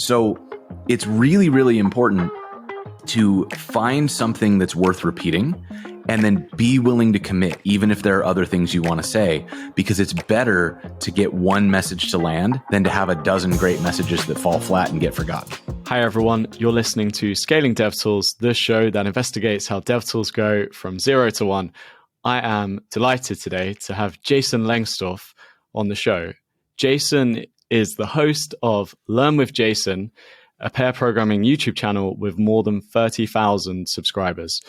So it's really, really important to find something that's worth repeating and then be willing to commit, even if there are other things you want to say, because it's better to get one message to land than to have a dozen great messages that fall flat and get forgotten. Hi, everyone. You're listening to Scaling DevTools, the show that investigates how DevTools go from 0 to 1. I am delighted today to have Jason Lengstorf on the show. Jason is the host of Learn with Jason, a pair programming YouTube channel with more than 30,000 subscribers.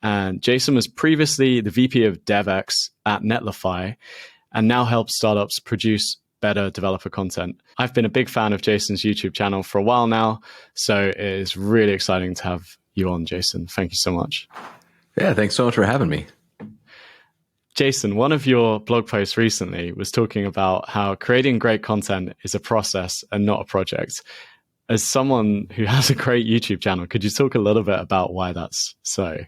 And Jason was previously the VP of DevX at Netlify and now helps startups produce better developer content. I've been a big fan of Jason's YouTube channel for a while now, so it is really exciting to have you on, Jason. Thank you so much. Yeah, thanks so much for having me. Jason, one of your blog posts recently was talking about how creating great content is a process and not a project. As someone who has a great YouTube channel, could you talk a little bit about why that's so?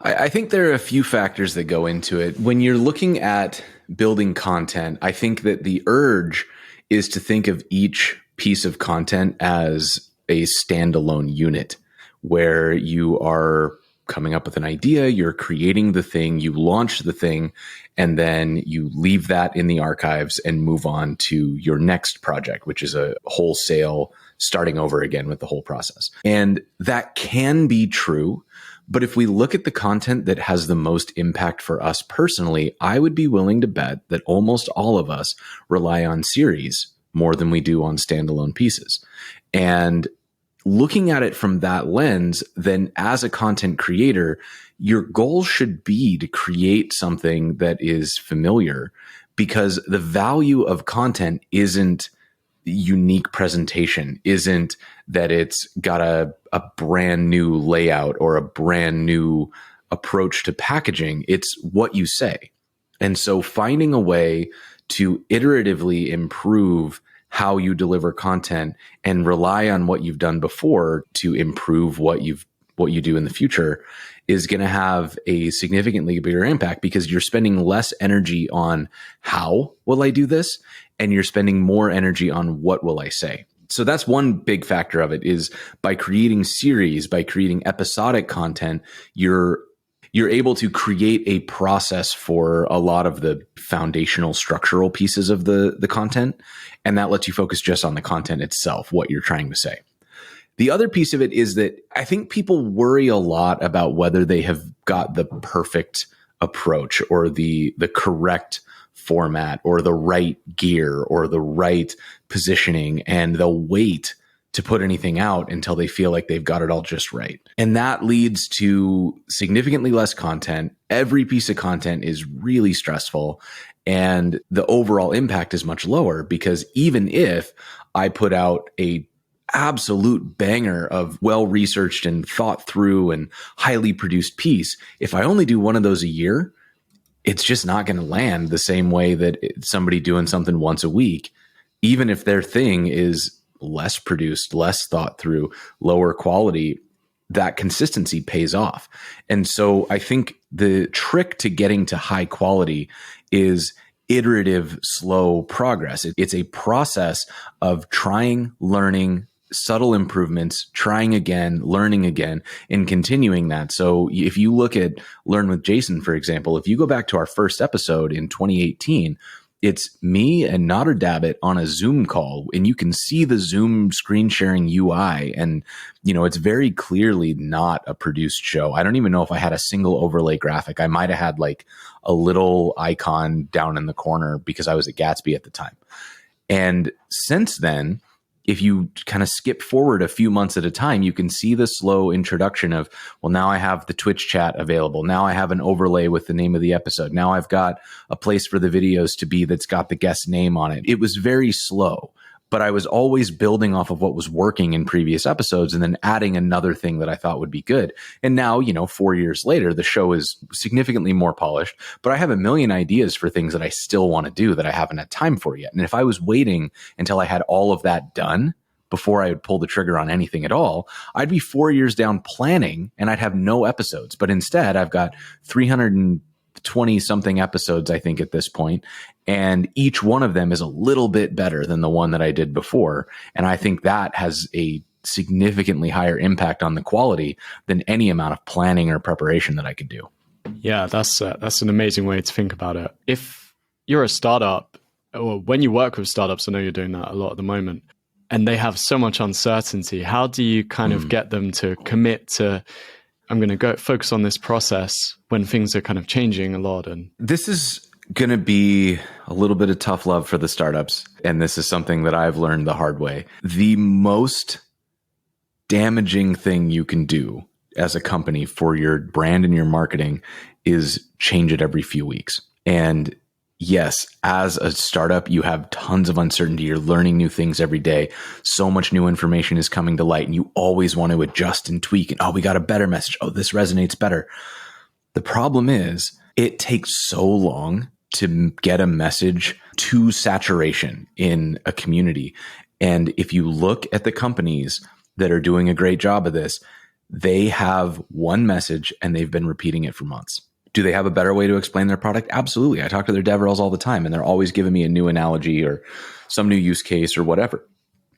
I think there are a few factors that go into it. When you're looking at building content, I think that the urge is to think of each piece of content as a standalone unit where you are coming up with an idea, you're creating the thing, you launch the thing, and then you leave that in the archives and move on to your next project, which is a wholesale starting over again with the whole process. And that can be true. But if we look at the content that has the most impact for us personally, I would be willing to bet that almost all of us rely on series more than we do on standalone pieces. And looking at it from that lens, then as a content creator, your goal should be to create something that is familiar, because the value of content isn't unique presentation, isn't that it's got a brand new layout or a brand new approach to packaging. It's what you say. And so finding a way to iteratively improve how you deliver content and rely on what you've done before to improve what you do in the future is going to have a significantly bigger impact, because you're spending less energy on how will I do this, and you're spending more energy on what will I say. So that's one big factor of it, is by creating series, by creating episodic content, you're able to create a process for a lot of the foundational structural pieces of the content. And that lets you focus just on the content itself, what you're trying to say. The other piece of it is that I think people worry a lot about whether they have got the perfect approach or the correct format or the right gear or the right positioning, and they'll wait to put anything out until they feel like they've got it all just right. And that leads to significantly less content. Every piece of content is really stressful, and the overall impact is much lower, because even if I put out a absolute banger of well-researched and thought through and highly produced piece, if I only do one of those a year, it's just not going to land the same way that somebody doing something once a week, even if their thing is less produced, less thought through, lower quality. That consistency pays off. And so I think the trick to getting to high quality is iterative, slow progress. It's a process of trying, learning, subtle improvements, trying again, learning again, and continuing that. So if you look at Learn with Jason, for example, if you go back to our first episode in 2018, it's me and Nader Dabbit on a Zoom call, and you can see the Zoom screen sharing UI. And, it's very clearly not a produced show. I don't even know if I had a single overlay graphic. I might have had like a little icon down in the corner because I was at Gatsby at the time. And since then, if you kind of skip forward a few months at a time, you can see the slow introduction of, well, now I have the Twitch chat available. Now I have an overlay with the name of the episode. Now I've got a place for the videos to be that's got the guest name on it. It was very slow, but I was always building off of what was working in previous episodes and then adding another thing that I thought would be good. And now, 4 years later, the show is significantly more polished, but I have a million ideas for things that I still want to do that I haven't had time for yet. And if I was waiting until I had all of that done before I would pull the trigger on anything at all, I'd be 4 years down planning and I'd have no episodes. But instead, I've got 300 20 something episodes, I think, at this point. And each one of them is a little bit better than the one that I did before. And I think that has a significantly higher impact on the quality than any amount of planning or preparation that I could do. Yeah, that's an amazing way to think about it. If you're a startup, or when you work with startups, I know you're doing that a lot at the moment, and they have so much uncertainty, how do you kind of get them to commit to, I'm going to go focus on this process when things are kind of changing a lot? And this is going to be a little bit of tough love for the startups. And this is something that I've learned the hard way. The most damaging thing you can do as a company for your brand and your marketing is change it every few weeks. And yes, as a startup, you have tons of uncertainty. You're learning new things every day. So much new information is coming to light, and you always want to adjust and tweak. And, oh, we got a better message. Oh, this resonates better. The problem is it takes so long to get a message to saturation in a community. And if you look at the companies that are doing a great job of this, they have one message and they've been repeating it for months. Do they have a better way to explain their product? Absolutely. I talk to their DevRels all the time, and they're always giving me a new analogy or some new use case or whatever.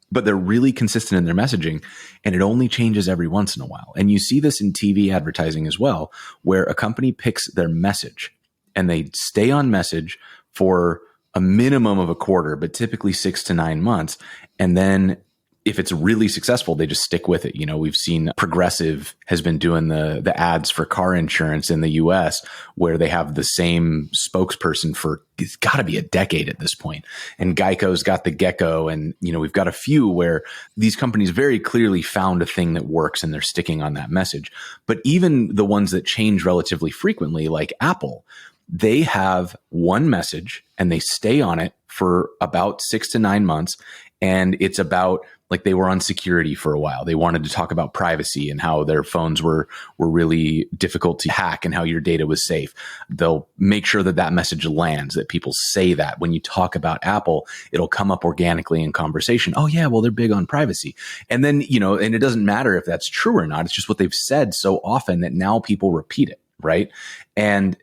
But they're really consistent in their messaging, and it only changes every once in a while. And you see this in TV advertising as well, where a company picks their message and they stay on message for a minimum of a quarter, but typically 6 to 9 months. And then if it's really successful, they just stick with it. You know, we've seen Progressive has been doing the ads for car insurance in the US, where they have the same spokesperson for, it's got to be a decade at this point. And Geico's got the gecko. And, you know, we've got a few where these companies very clearly found a thing that works and they're sticking on that message. But even the ones that change relatively frequently, like Apple, they have one message and they stay on it for about 6 to 9 months. And it's about, like, they were on security for a while. They wanted to talk about privacy and how their phones were really difficult to hack and how your data was safe. They'll make sure that that message lands, that people say that when you talk about Apple, it'll come up organically in conversation. Oh yeah, well, they're big on privacy. And then, you know, and it doesn't matter if that's true or not. It's just what they've said so often that now people repeat it, right? And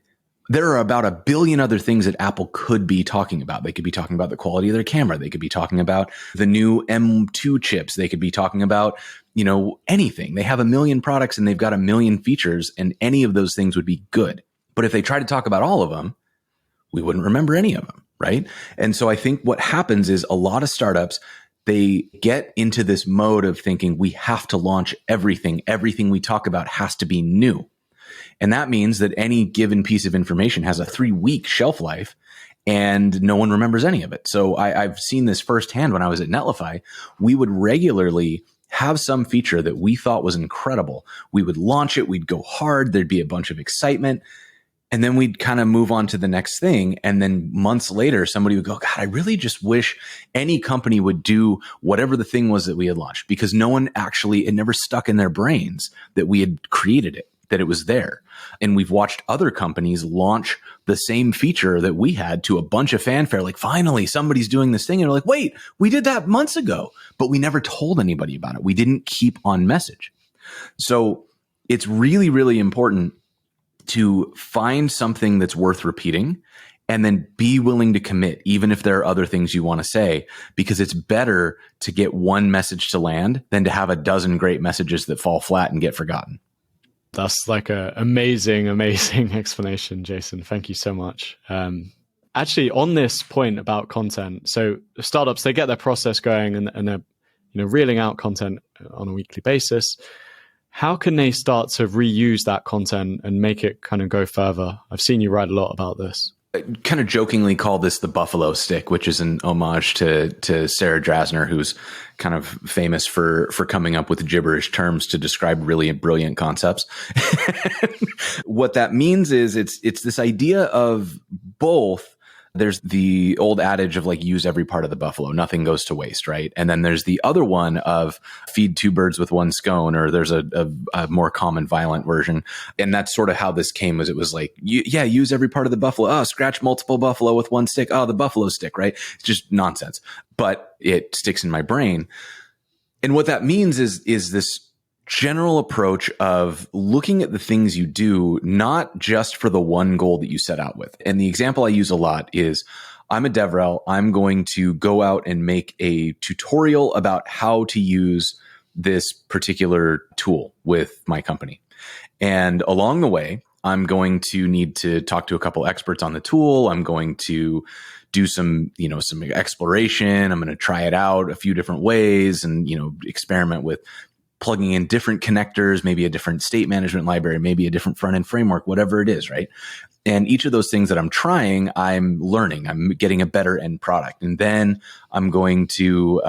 there are about 1 billion other things that Apple could be talking about. They could be talking about the quality of their camera. They could be talking about the new M2 chips. They could be talking about, you know, anything. They have 1 million products and they've got 1 million features, and any of those things would be good. But if they tried to talk about all of them, we wouldn't remember any of them, right? And so I think what happens is a lot of startups, they get into this mode of thinking we have to launch everything. Everything we talk about has to be new. And that means that any given piece of information has a 3-week shelf life and no one remembers any of it. So I've seen this firsthand when I was at Netlify. We would regularly have some feature that we thought was incredible. We would launch it. We'd go hard. There'd be a bunch of excitement. And then we'd kind of move on to the next thing. And then months later, somebody would go, God, I really just wish any company would do whatever the thing was that we had launched, because no one actually, it never stuck in their brains that we had created it, that it was there. And we've watched other companies launch the same feature that we had to a bunch of fanfare. Like, finally, somebody's doing this thing. And we're like, wait, we did that months ago, but we never told anybody about it. We didn't keep on message. So it's really, really important to find something that's worth repeating and then be willing to commit, even if there are other things you want to say, because it's better to get one message to land than to have a dozen great messages that fall flat and get forgotten. That's like an amazing, amazing explanation, Jason. Thank you so much. Actually, on this point about content, so startups, they get their process going and they're, you know, reeling out content on a weekly basis. How can they start to reuse that content and make it kind of go further? I've seen you write a lot about this. I kind of jokingly call this the buffalo stick, which is an homage to Sarah Drasner, who's kind of famous for coming up with gibberish terms to describe really brilliant concepts. What that means is it's this idea of both. There's the old adage of, like, use every part of the buffalo. Nothing goes to waste, right? And then there's the other one of feed 2 birds with 1 scone, or there's a more common violent version. And that's sort of how this came, was it was like, use every part of the buffalo. Oh, scratch multiple buffalo with 1 stick. Oh, the buffalo stick, right? It's just nonsense, but it sticks in my brain. And what that means is this general approach of looking at the things you do, not just for the one goal that you set out with. And the example I use a lot is I'm a DevRel. I'm going to go out and make a tutorial about how to use this particular tool with my company. And along the way, I'm going to need to talk to a couple experts on the tool. I'm going to do some exploration. I'm going to try it out a few different ways and, experiment with plugging in different connectors, maybe a different state management library, maybe a different front-end framework, whatever it is, right? And each of those things that I'm trying, I'm learning. I'm getting a better end product. And then I'm going to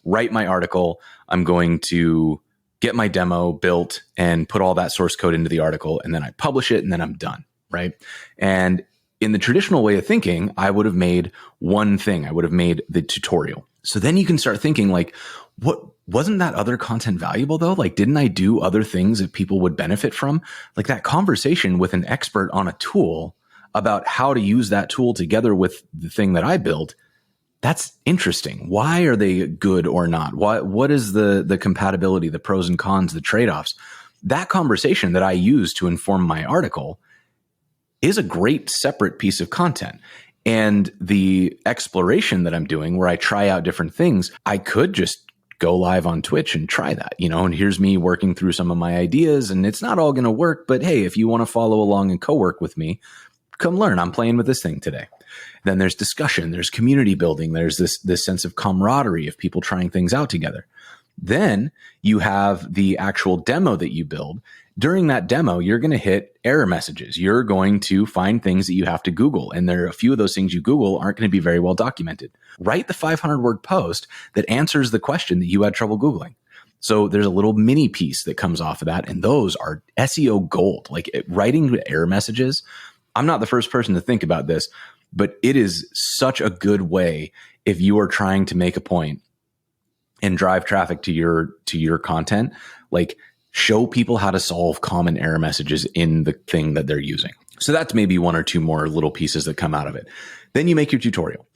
write my article. I'm going to get my demo built and put all that source code into the article. And then I publish it and then I'm done, right? And in the traditional way of thinking, I would have made one thing. I would have made the tutorial. So then you can start thinking like, what wasn't that other content valuable though? Like, didn't I do other things that people would benefit from? Like that conversation with an expert on a tool about how to use that tool together with the thing that I built. That's interesting. Why are they good or not? What is the compatibility, the pros and cons, the trade-offs? That conversation that I use to inform my article is a great separate piece of content. And the exploration that I'm doing where I try out different things, I could just go live on Twitch and try that, and here's me working through some of my ideas, and it's not all going to work, but hey, if you want to follow along and co-work with me, come learn. I'm playing with this thing today. Then there's discussion, there's community building, there's this sense of camaraderie of people trying things out together. Then you have the actual demo that you build. During that demo, you're going to hit error messages. You're going to find things that you have to Google. And there are a few of those things you Google aren't going to be very well documented. Write the 500-word post that answers the question that you had trouble Googling. So there's a little mini piece that comes off of that. And those are SEO gold. Like writing error messages. I'm not the first person to think about this, but it is such a good way if you are trying to make a point and drive traffic to your content. Like, show people how to solve common error messages in the thing that they're using. So that's maybe one or two more little pieces that come out of it. Then you make your tutorial.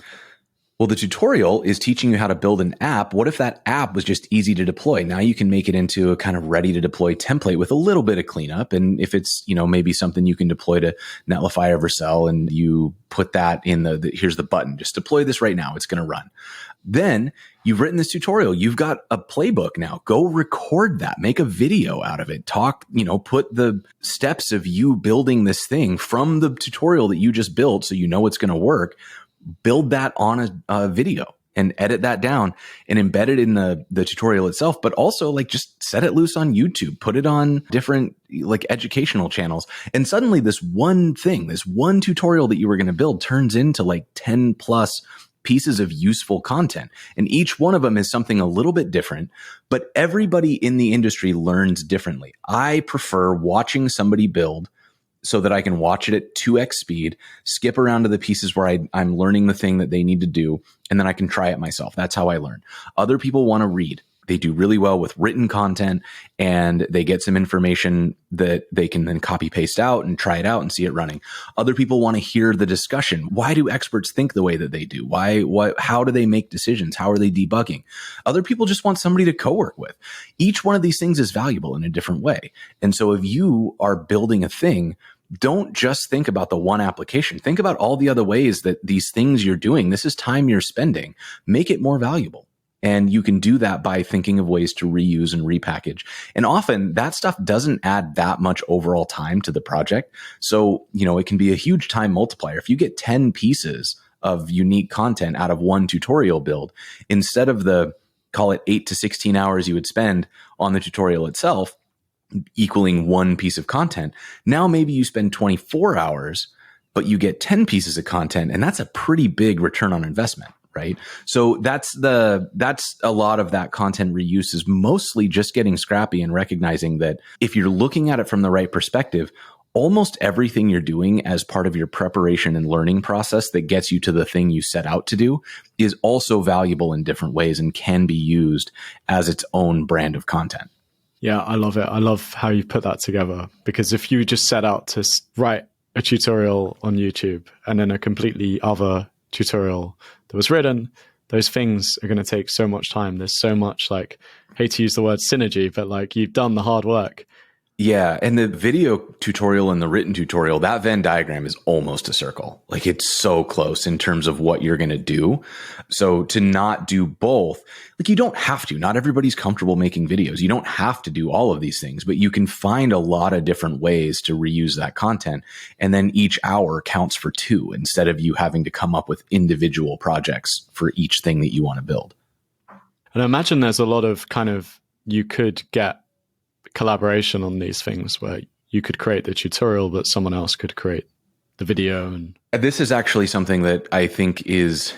Well, the tutorial is teaching you how to build an app. What if that app was just easy to deploy? Now you can make it into a kind of ready to deploy template with a little bit of cleanup. And if it's, maybe something you can deploy to Netlify or Vercel, and you put that in here's the button, just deploy this right now. It's going to run. Then you've written this tutorial. You've got a playbook now. Go record that. Make a video out of it. Talk, put the steps of you building this thing from the tutorial that you just built so you know it's going to work. Build that on a video and edit that down and embed it in the tutorial itself, but also like just set it loose on YouTube, put it on different like educational channels. And suddenly this one tutorial that you were going to build turns into like 10 plus pieces of useful content. And each one of them is something a little bit different, but everybody in the industry learns differently. I prefer watching somebody build so that I can watch it at 2x speed, skip around to the pieces where I'm learning the thing that they need to do, and then I can try it myself. That's how I learn. Other people want to read. They do really well with written content, and they get some information that they can then copy paste out and try it out and see it running. Other people want to hear the discussion. Why do experts think the way that they do? How do they make decisions? How are they debugging? Other people just want somebody to co-work with. Each one of these things is valuable in a different way. And so if you are building a thing, don't just think about the one application. Think about all the other ways that these things you're doing, this is time you're spending, make it more valuable. And you can do that by thinking of ways to reuse and repackage. And often that stuff doesn't add that much overall time to the project. So, it can be a huge time multiplier. If you get 10 pieces of unique content out of one tutorial build, instead of call it 8 to 16 hours you would spend on the tutorial itself, equaling one piece of content, now maybe you spend 24 hours, but you get 10 pieces of content. And that's a pretty big return on investment. Right. So that's a lot of that content reuse is mostly just getting scrappy and recognizing that if you're looking at it from the right perspective, almost everything you're doing as part of your preparation and learning process that gets you to the thing you set out to do is also valuable in different ways and can be used as its own brand of content. Yeah, I love it. I love how you put that together, because if you just set out to write a tutorial on YouTube and then a completely other tutorial that was written, those things are going to take so much time. There's so much, like, hate to use the word synergy, but like, you've done the hard work. Yeah. And the video tutorial and the written tutorial, that Venn diagram is almost a circle. Like, it's so close in terms of what you're going to do. So to not do both, like, you don't have to. Not everybody's comfortable making videos. You don't have to do all of these things, but you can find a lot of different ways to reuse that content. And then each hour counts for 2 instead of you having to come up with individual projects for each thing that you want to build. And I imagine there's a lot of kind of, you could get collaboration on these things where you could create the tutorial, but someone else could create the video. And this is actually something that I think is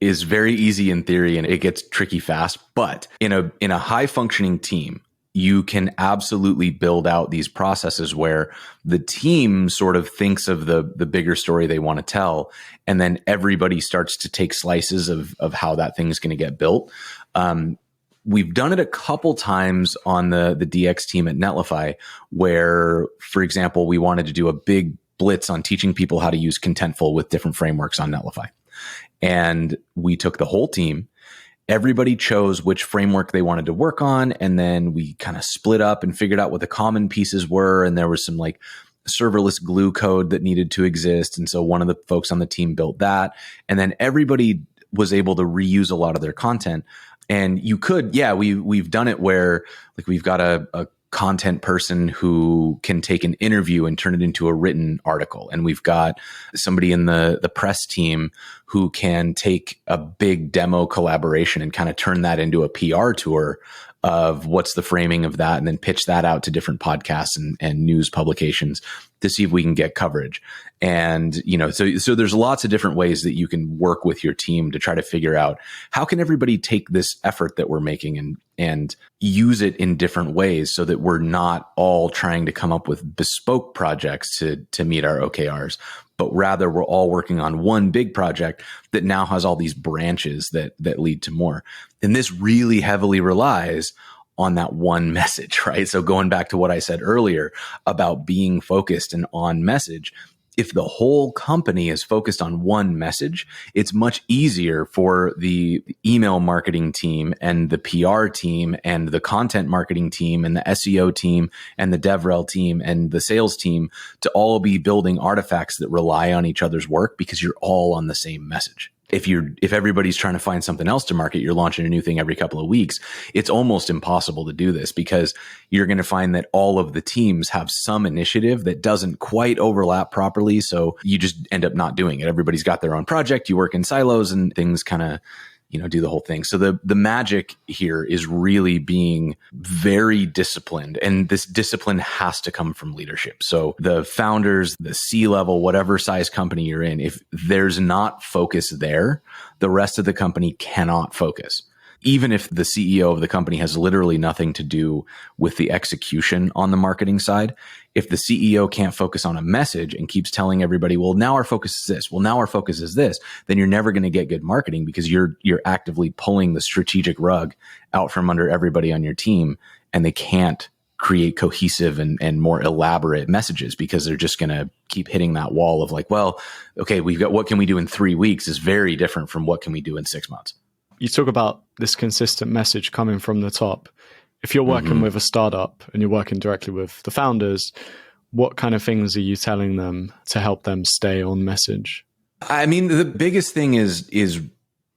very easy in theory, and it gets tricky fast. But in a high functioning team, you can absolutely build out these processes where the team sort of thinks of the bigger story they want to tell, and then everybody starts to take slices of how that thing is going to get built. We've done it a couple times on the DX team at Netlify, where, for example, we wanted to do a big blitz on teaching people how to use Contentful with different frameworks on Netlify. And we took the whole team. Everybody chose which framework they wanted to work on. And then we kind of split up and figured out what the common pieces were. And there was some like serverless glue code that needed to exist. And so one of the folks on the team built that. And then everybody was able to reuse a lot of their content. And you could, we've done it where, like, we've got a content person who can take an interview and turn it into a written article. And we've got somebody in the press team who can take a big demo collaboration and kind of turn that into a PR tour of what's the framing of that, and then pitch that out to different podcasts and news publications to see if we can get coverage. And, so there's lots of different ways that you can work with your team to try to figure out how can everybody take this effort that we're making and use it in different ways so that we're not all trying to come up with bespoke projects to meet our OKRs, but rather we're all working on one big project that now has all these branches that lead to more. And this really heavily relies on that one message, right? So going back to what I said earlier about being focused and on message, if the whole company is focused on one message, it's much easier for the email marketing team and the PR team and the content marketing team and the SEO team and the DevRel team and the sales team to all be building artifacts that rely on each other's work because you're all on the same message. If everybody's trying to find something else to market, you're launching a new thing every couple of weeks. It's almost impossible to do this because you're going to find that all of the teams have some initiative that doesn't quite overlap properly. So you just end up not doing it. Everybody's got their own project. You work in silos and things kind of, do the whole thing. So the magic here is really being very disciplined. And this discipline has to come from leadership. So the founders, the C-level, whatever size company you're in, if there's not focus there, the rest of the company cannot focus. Even if the CEO of the company has literally nothing to do with the execution on the marketing side, if the CEO can't focus on a message and keeps telling everybody, well, now our focus is this, well, now our focus is this, then you're never going to get good marketing because you're actively pulling the strategic rug out from under everybody on your team, and they can't create cohesive and more elaborate messages because they're just going to keep hitting that wall of like, well, okay, we've got what can we do in 3 weeks is very different from what can we do in 6 months. You talk about this consistent message coming from the top. If you're working with a startup and you're working directly with the founders, what kind of things are you telling them to help them stay on message? I mean, the biggest thing is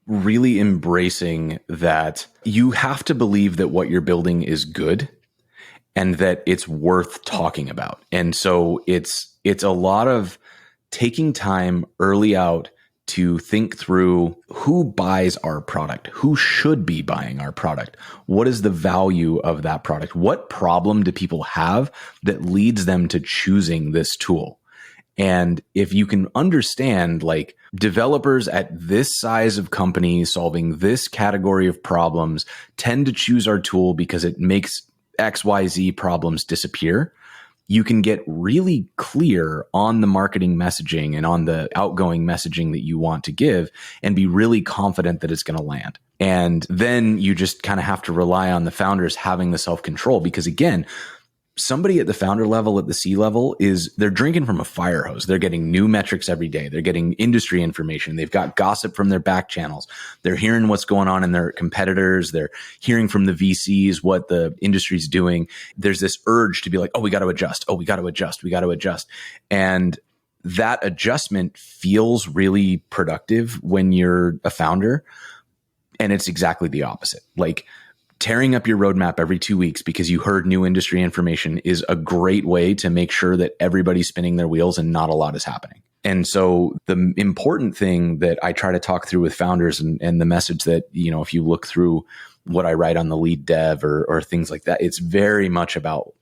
really embracing that you have to believe that what you're building is good and that it's worth talking about. And so it's a lot of taking time early out to think through who buys our product, who should be buying our product, what is the value of that product, what problem do people have that leads them to choosing this tool. And if you can understand, like, developers at this size of company solving this category of problems tend to choose our tool because it makes XYZ problems disappear, you can get really clear on the marketing messaging and on the outgoing messaging that you want to give and be really confident that it's going to land. And then you just kind of have to rely on the founders having the self-control because, again, somebody at the founder level, at the C level, they're drinking from a fire hose. They're getting new metrics every day. They're getting industry information. They've got gossip from their back channels. They're hearing what's going on in their competitors. They're hearing from the VCs what the industry's doing. There's this urge to be like, oh, we got to adjust. Oh, we got to adjust. We got to adjust. And that adjustment feels really productive when you're a founder. And it's exactly the opposite. Like, tearing up your roadmap every 2 weeks because you heard new industry information is a great way to make sure that everybody's spinning their wheels and not a lot is happening. And so the important thing that I try to talk through with founders and the message that, if you look through what I write on the lead dev or things like that, it's very much about,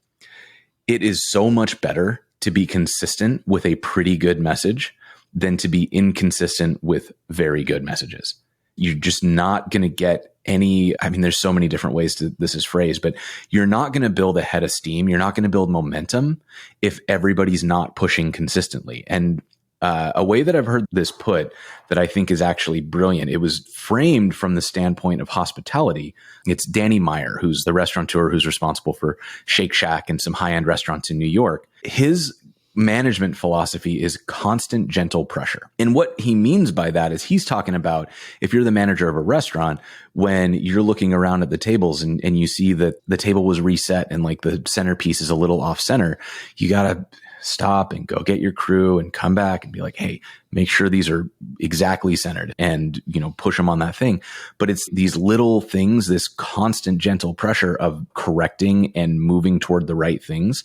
it is so much better to be consistent with a pretty good message than to be inconsistent with very good messages. You're just not going to get there's so many different ways this is phrased, but you're not going to build a head of steam. You're not going to build momentum if everybody's not pushing consistently. And a way that I've heard this put that I think is actually brilliant, it was framed from the standpoint of hospitality. It's Danny Meyer, who's the restaurateur who's responsible for Shake Shack and some high-end restaurants in New York. His management philosophy is constant, gentle pressure. And what he means by that is he's talking about, if you're the manager of a restaurant, when you're looking around at the tables and you see that the table was reset and like the centerpiece is a little off center, you got to stop and go get your crew and come back and be like, hey, make sure these are exactly centered and, push them on that thing. But it's these little things, this constant, gentle pressure of correcting and moving toward the right things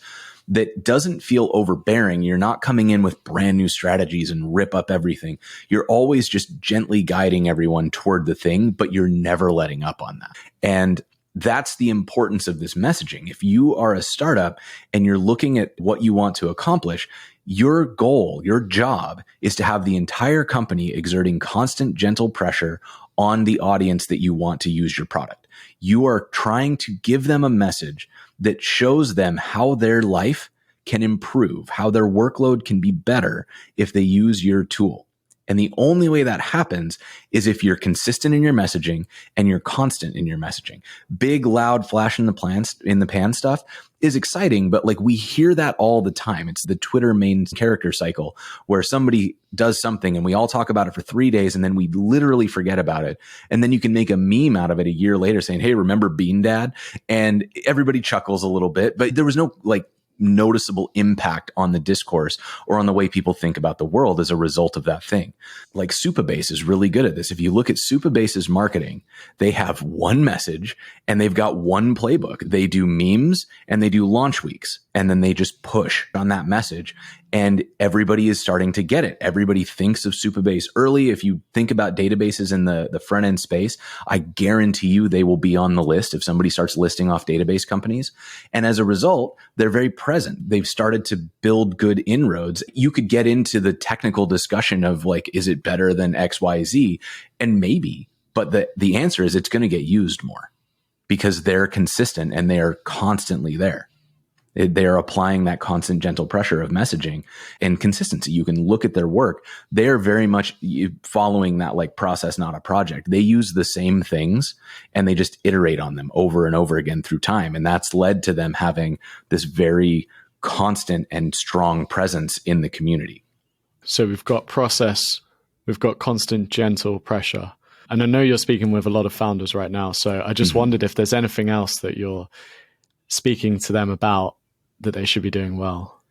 that doesn't feel overbearing. You're not coming in with brand new strategies and rip up everything. You're always just gently guiding everyone toward the thing, but you're never letting up on that. And that's the importance of this messaging. If you are a startup and you're looking at what you want to accomplish, your goal, your job is to have the entire company exerting constant, gentle pressure on the audience that you want to use your product. You are trying to give them a message that shows them how their life can improve, how their workload can be better if they use your tool. And the only way that happens is if you're consistent in your messaging and you're constant in your messaging. Big, loud, flash in the pan stuff is exciting, but like we hear that all the time. It's the Twitter main character cycle where somebody does something and we all talk about it for 3 days and then we literally forget about it. And then you can make a meme out of it a year later saying, hey, remember Bean Dad? And everybody chuckles a little bit, but there was no noticeable impact on the discourse or on the way people think about the world as a result of that thing. Like Supabase is really good at this. If you look at Supabase's marketing, they have one message and they've got one playbook. They do memes and they do launch weeks, and then they just push on that message. And everybody is starting to get it. Everybody thinks of Supabase early. If you think about databases in the front end space, I guarantee you they will be on the list if somebody starts listing off database companies. And as a result, they're very present. They've started to build good inroads. You could get into the technical discussion of like, is it better than XYZ? And maybe, but the answer is it's going to get used more because they're consistent and they are constantly there. They are applying that constant, gentle pressure of messaging and consistency. You can look at their work. They're very much following that like process, not a project. They use the same things and they just iterate on them over and over again through time. And that's led to them having this very constant and strong presence in the community. So we've got process, we've got constant, gentle pressure. And I know you're speaking with a lot of founders right now. So I just wondered if there's anything else that you're speaking to them about that they should be doing well.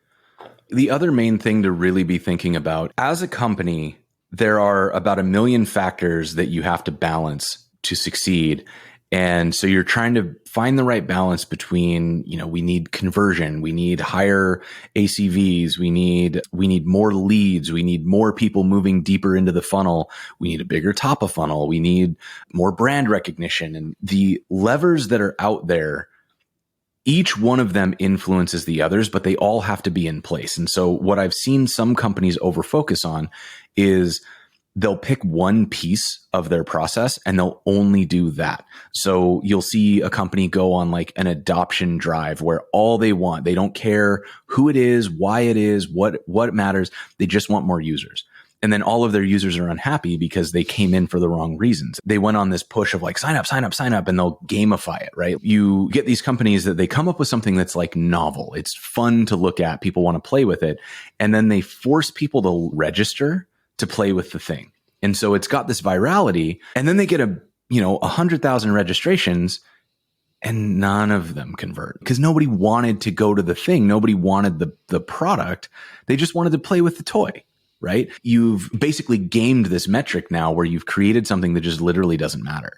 The other main thing to really be thinking about as a company, there are about 1 million factors that you have to balance to succeed. And so you're trying to find the right balance between, we need conversion, we need higher ACVs, we need more leads, we need more people moving deeper into the funnel, we need a bigger top of funnel, we need more brand recognition. And the levers that are out there, each one of them influences the others, but they all have to be in place. And so what I've seen some companies overfocus on is they'll pick one piece of their process and they'll only do that. So you'll see a company go on like an adoption drive where all they want, they don't care who it is, why it is, what matters. They just want more users. And then all of their users are unhappy because they came in for the wrong reasons. They went on this push of like, sign up, sign up, sign up, and they'll gamify it, right? You get these companies that they come up with something that's like novel. It's fun to look at. People want to play with it. And then they force people to register to play with the thing. And so it's got this virality. And then they get 100,000 registrations and none of them convert because nobody wanted to go to the thing. Nobody wanted the product. They just wanted to play with the toy. Right? You've basically gamed this metric now where you've created something that just literally doesn't matter.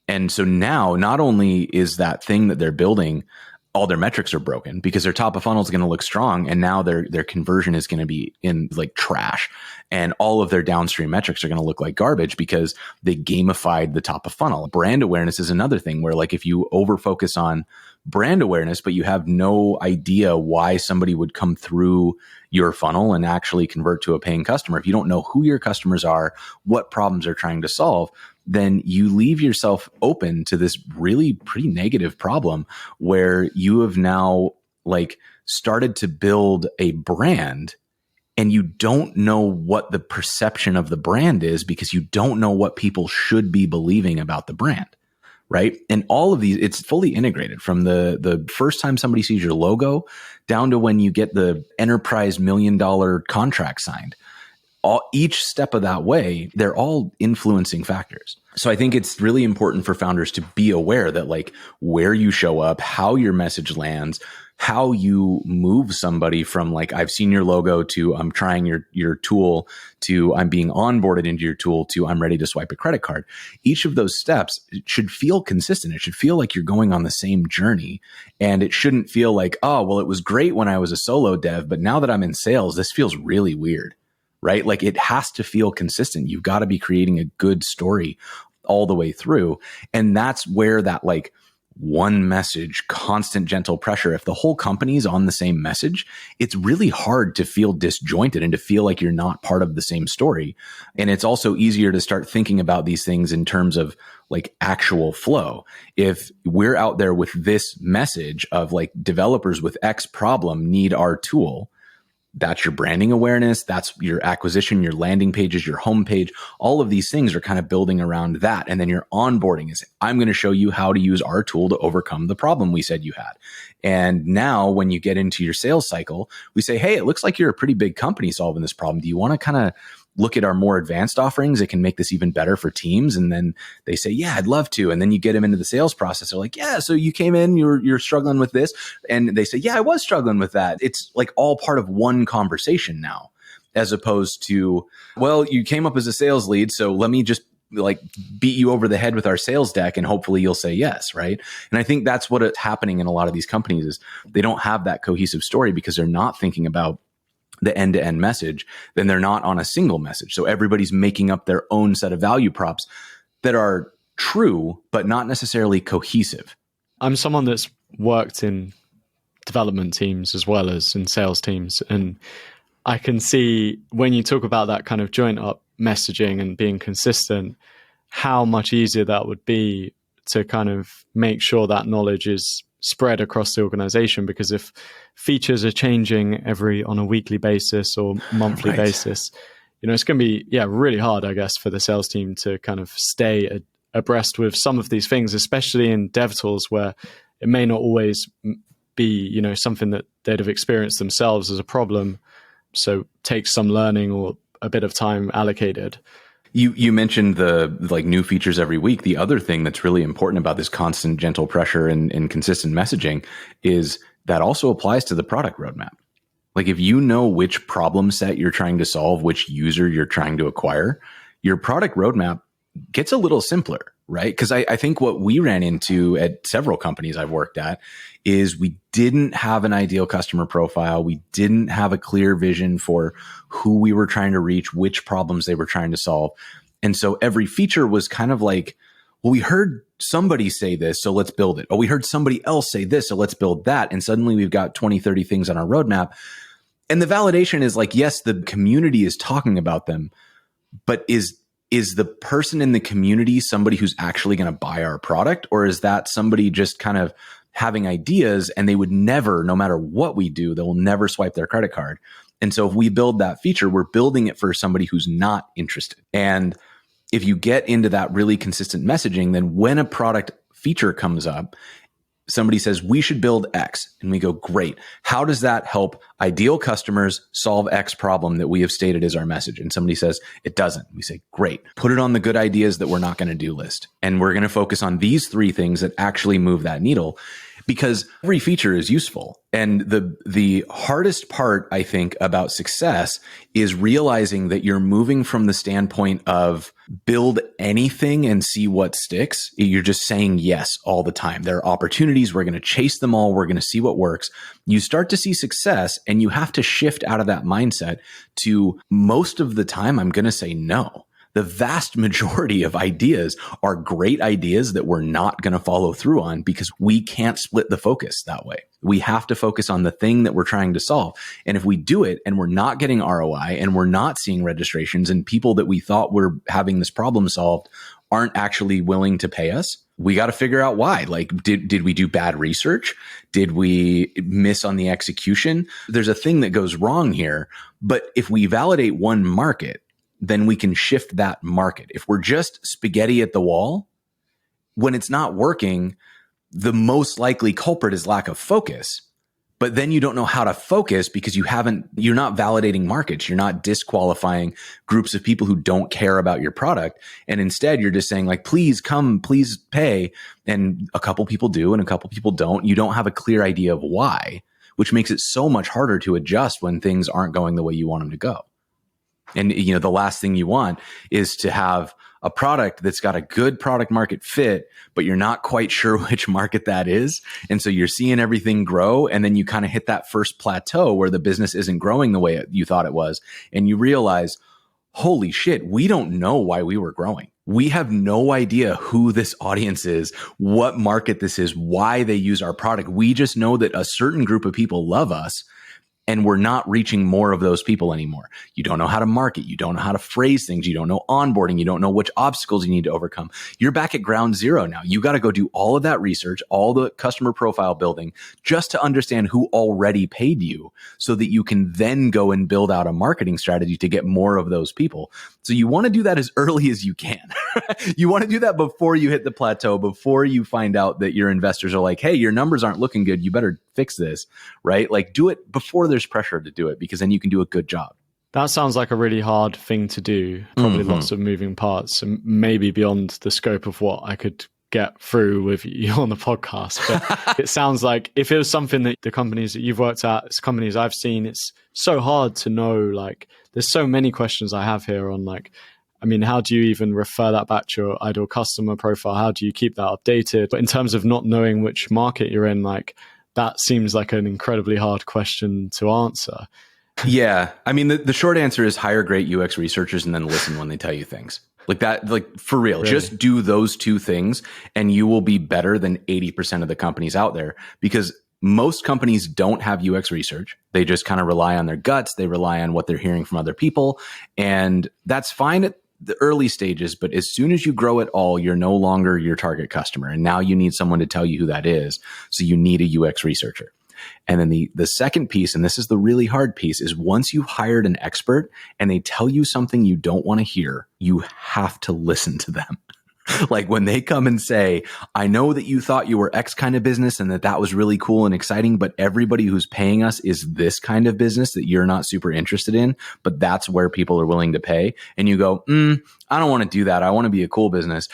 And so now not only is that thing that they're building, all their metrics are broken because their top of funnel is going to look strong. And now their conversion is going to be in like trash. And all of their downstream metrics are going to look like garbage because they gamified the top of funnel. Brand awareness is another thing where like if you over focus on brand awareness, but you have no idea why somebody would come through your funnel and actually convert to a paying customer. If you don't know who your customers are, what problems they're trying to solve, then you leave yourself open to this really pretty negative problem where you have now like started to build a brand and you don't know what the perception of the brand is because you don't know what people should be believing about the brand. Right. And all of these, it's fully integrated from the first time somebody sees your logo down to when you get the enterprise $1 million contract signed. Each step of that way, they're all influencing factors. So I think it's really important for founders to be aware that like where you show up, how your message lands, how you move somebody from like, I've seen your logo to I'm trying your tool to I'm being onboarded into your tool to I'm ready to swipe a credit card. Each of those steps should feel consistent. It should feel like you're going on the same journey. And it shouldn't feel like, oh, well, it was great when I was a solo dev, but now that I'm in sales, this feels really weird, right? Like it has to feel consistent. You've got to be creating a good story all the way through. And that's where that like one message, constant gentle pressure. If the whole company's on the same message, it's really hard to feel disjointed and to feel like you're not part of the same story. And it's also easier to start thinking about these things in terms of like actual flow. If we're out there with this message of like developers with X problem need our tool, that's your branding awareness. That's your acquisition, your landing pages, your homepage. All of these things are kind of building around that. And then your onboarding is, I'm going to show you how to use our tool to overcome the problem we said you had. And now when you get into your sales cycle, we say, hey, it looks like you're a pretty big company solving this problem. Do you want to kind of look at our more advanced offerings that can make this even better for teams? And then they say, yeah, I'd love to. And then you get them into the sales process. They're like, yeah, so you came in, you're struggling with this. And they say, yeah, I was struggling with that. It's like all part of one conversation now, as opposed to, well, you came up as a sales lead, so let me just like beat you over the head with our sales deck and hopefully you'll say yes, right? And I think that's what is happening in a lot of these companies is they don't have that cohesive story because they're not thinking about the end-to-end message, then they're not on a single message. So everybody's making up their own set of value props that are true, but not necessarily cohesive. I'm someone that's worked in development teams as well as in sales teams. And I can see when you talk about that kind of joint up messaging and being consistent, how much easier that would be to kind of make sure that knowledge is spread across the organization. Because if features are changing on a weekly basis or monthly basis, it's going to be, really hard, I guess, for the sales team to kind of stay abreast with some of these things, especially in dev tools where it may not always be, something that they'd have experienced themselves as a problem. So take some learning or a bit of time allocated. You mentioned the like new features every week. The other thing that's really important about this constant gentle pressure and consistent messaging is that also applies to the product roadmap. Like if you know which problem set you're trying to solve, which user you're trying to acquire, your product roadmap gets a little simpler, right? Because I think what we ran into at several companies I've worked at is we didn't have an ideal customer profile. We didn't have a clear vision for who we were trying to reach, which problems they were trying to solve. And so every feature was kind of like, well, we heard somebody say this, so let's build it. Oh, we heard somebody else say this, so let's build that. And suddenly we've got 20, 30 things on our roadmap. And the validation is like, yes, the community is talking about them, but is the person in the community somebody who's actually going to buy our product? Or is that somebody just kind of having ideas and they would never, no matter what we do, they will never swipe their credit card? And so if we build that feature, we're building it for somebody who's not interested. And if you get into that really consistent messaging, then when a product feature comes up, somebody says, we should build X. And we go, great. How does that help ideal customers solve X problem that we have stated as our message? And somebody says, it doesn't. We say, great. Put it on the good ideas that we're not going to do list. And we're going to focus on these 3 things that actually move that needle, because every feature is useful. And the hardest part, I think, about success is realizing that you're moving from the standpoint of build anything and see what sticks. You're just saying yes all the time. There are opportunities. We're going to chase them all. We're going to see what works. You start to see success, and you have to shift out of that mindset to, most of the time, I'm going to say no. The vast majority of ideas are great ideas that we're not going to follow through on, because we can't split the focus that way. We have to focus on the thing that we're trying to solve. And if we do it and we're not getting ROI and we're not seeing registrations, and people that we thought were having this problem solved aren't actually willing to pay us, we got to figure out why. Like, did we do bad research? Did we miss on the execution? There's a thing that goes wrong here. But if we validate one market, then we can shift that market. If we're just spaghetti at the wall, when it's not working, the most likely culprit is lack of focus. But then you don't know how to focus because you're not validating markets. You're not disqualifying groups of people who don't care about your product. And instead you're just saying, like, please come, please pay. And a couple people do and a couple people don't. You don't have a clear idea of why, which makes it so much harder to adjust when things aren't going the way you want them to go. And, the last thing you want is to have a product that's got a good product market fit, but you're not quite sure which market that is. And so you're seeing everything grow, and then you kind of hit that first plateau where the business isn't growing the way you thought it was. And you realize, holy shit, we don't know why we were growing. We have no idea who this audience is, what market this is, why they use our product. We just know that a certain group of people love us, and we're not reaching more of those people anymore. You don't know how to market. You don't know how to phrase things. You don't know onboarding. You don't know which obstacles you need to overcome. You're back at ground zero now. You got to go do all of that research, all the customer profile building, just to understand who already paid you, so that you can then go and build out a marketing strategy to get more of those people. So you want to do that as early as you can. You want to do that before you hit the plateau, before you find out that your investors are like, hey, your numbers aren't looking good. You better fix this, right? Like, do it before there's pressure to do it, because then you can do a good job. That sounds like a really hard thing to do. Probably lots of moving parts, and maybe beyond the scope of what I could get through with you on the podcast. But it sounds like if it was something that the companies that you've worked at, it's companies I've seen, it's so hard to know. Like, there's so many questions I have here on, like, I mean, how do you even refer that back to your ideal customer profile? How do you keep that updated? But in terms of not knowing which market you're in, like, that seems like an incredibly hard question to answer. Yeah. I mean, the short answer is hire great UX researchers and then listen when they tell you things. Like that, like, for real, really? Just do those 2 things and you will be better than 80% of the companies out there, because most companies don't have UX research. They just kind of rely on their guts. They rely on what they're hearing from other people. And that's fine at the early stages. But as soon as you grow it all, you're no longer your target customer. And now you need someone to tell you who that is. So you need a UX researcher. And then the second piece, and this is the really hard piece, is once you've hired an expert and they tell you something you don't want to hear, you have to listen to them. Like, when they come and say, I know that you thought you were X kind of business and that was really cool and exciting, but everybody who's paying us is this kind of business that you're not super interested in, but that's where people are willing to pay. And you go, I don't want to do that. I want to be a cool business.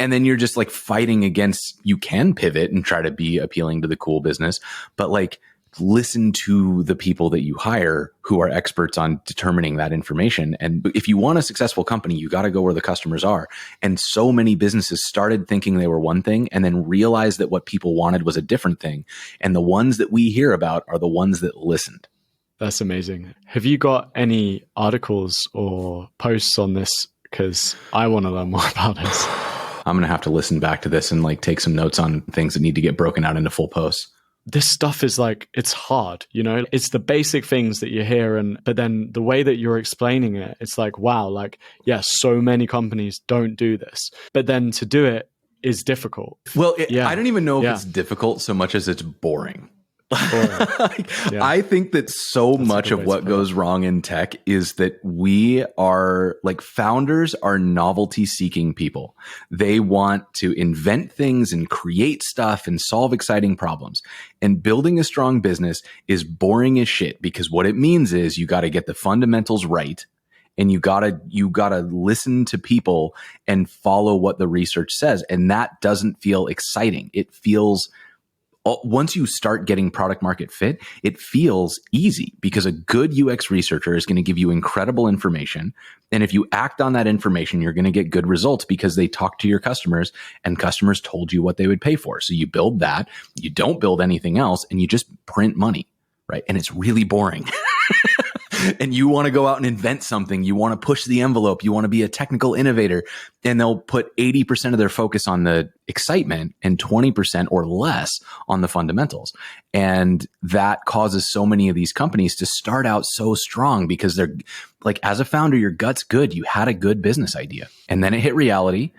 And then you're just like fighting against, you can pivot and try to be appealing to the cool business, but like, listen to the people that you hire who are experts on determining that information. And if you want a successful company, you got to go where the customers are. And so many businesses started thinking they were one thing and then realized that what people wanted was a different thing. And the ones that we hear about are the ones that listened. That's amazing. Have you got any articles or posts on this? Because I want to learn more about this. I'm going to have to listen back to this and like take some notes on things that need to get broken out into full posts. This stuff is like, it's hard, it's the basic things that you hear. But then the way that you're explaining it, it's like, wow, like, yeah, so many companies don't do this, but then to do it is difficult. Well, I don't even know if it's difficult so much as it's boring. Yeah. I think that That's much of what goes wrong in tech is that we are like founders are novelty seeking people. They want to invent things and create stuff and solve exciting problems. And building a strong business is boring as shit because what it means is you got to get the fundamentals right. And you gotta listen to people and follow what the research says. And that doesn't feel exciting. It feels, once you start getting product market fit, it feels easy because a good UX researcher is going to give you incredible information. And if you act on that information, you're going to get good results because they talk to your customers and customers told you what they would pay for. So you build that, you don't build anything else, and you just print money, right? And it's really boring. And you want to go out and invent something. You want to push the envelope. You want to be a technical innovator. And they'll put 80% of their focus on the excitement and 20% or less on the fundamentals. And that causes so many of these companies to start out so strong because they're like, as a founder, your gut's good. You had a good business idea. And then it hit reality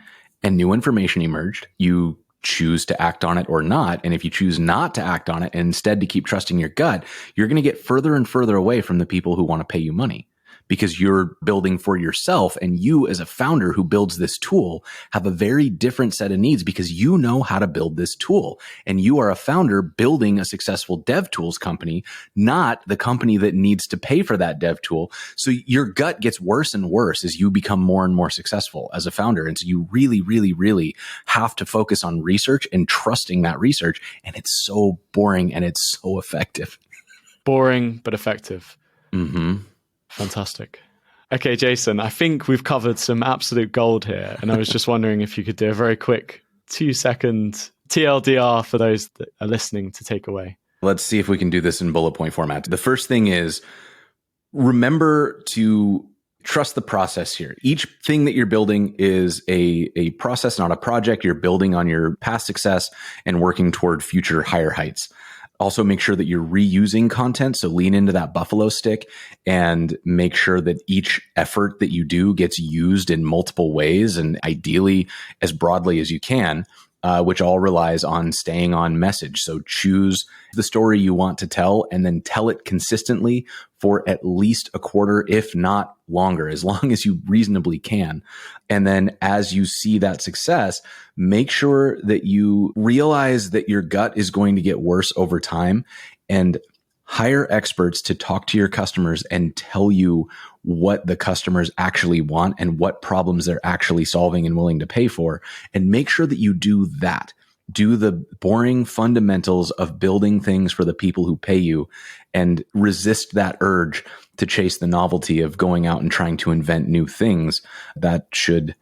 and new information emerged. You choose to act on it or not. And if you choose not to act on it and instead to keep trusting your gut, you're going to get further and further away from the people who want to pay you money because you're building for yourself. And you as a founder who builds this tool have a very different set of needs because you know how to build this tool. And you are a founder building a successful dev tools company, not the company that needs to pay for that dev tool. So your gut gets worse and worse as you become more and more successful as a founder. And so you really, really, really have to focus on research and trusting that research. And it's so boring and it's so effective. Boring, but effective. Mm-hmm. Fantastic. Okay, Jason, I think we've covered some absolute gold here. And I was just wondering if you could do a very quick 2-second TLDR for those that are listening to take away. Let's see if we can do this in bullet point format. The first thing is remember to trust the process here. Each thing that you're building is a process, not a project. You're building on your past success and working toward future higher heights. Also, make sure that you're reusing content. So lean into that buffalo stick and make sure that each effort that you do gets used in multiple ways and ideally as broadly as you can, which all relies on staying on message. So choose the story you want to tell and then tell it consistently for at least a quarter, if not longer, as long as you reasonably can. And then as you see that success, make sure that you realize that your gut is going to get worse over time and hire experts to talk to your customers and tell you what the customers actually want and what problems they're actually solving and willing to pay for. And make sure that you do that. Do the boring fundamentals of building things for the people who pay you and resist that urge to chase the novelty of going out and trying to invent new things. That should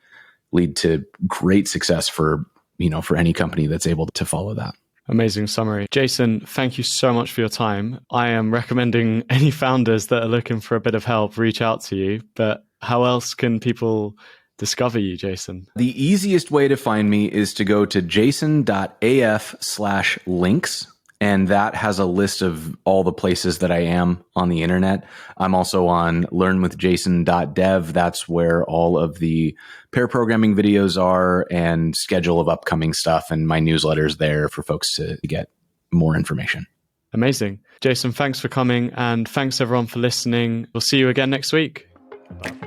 lead to great success for any company that's able to follow that. Amazing summary. Jason, thank you so much for your time. I am recommending any founders that are looking for a bit of help, reach out to you. But how else can people discover you, Jason? The easiest way to find me is to go to jason.af/links. And that has a list of all the places that I am on the internet. I'm also on learnwithjason.dev. That's where all of the pair programming videos are and schedule of upcoming stuff. And my newsletter's there for folks to get more information. Amazing. Jason, thanks for coming. And thanks everyone for listening. We'll see you again next week. Bye.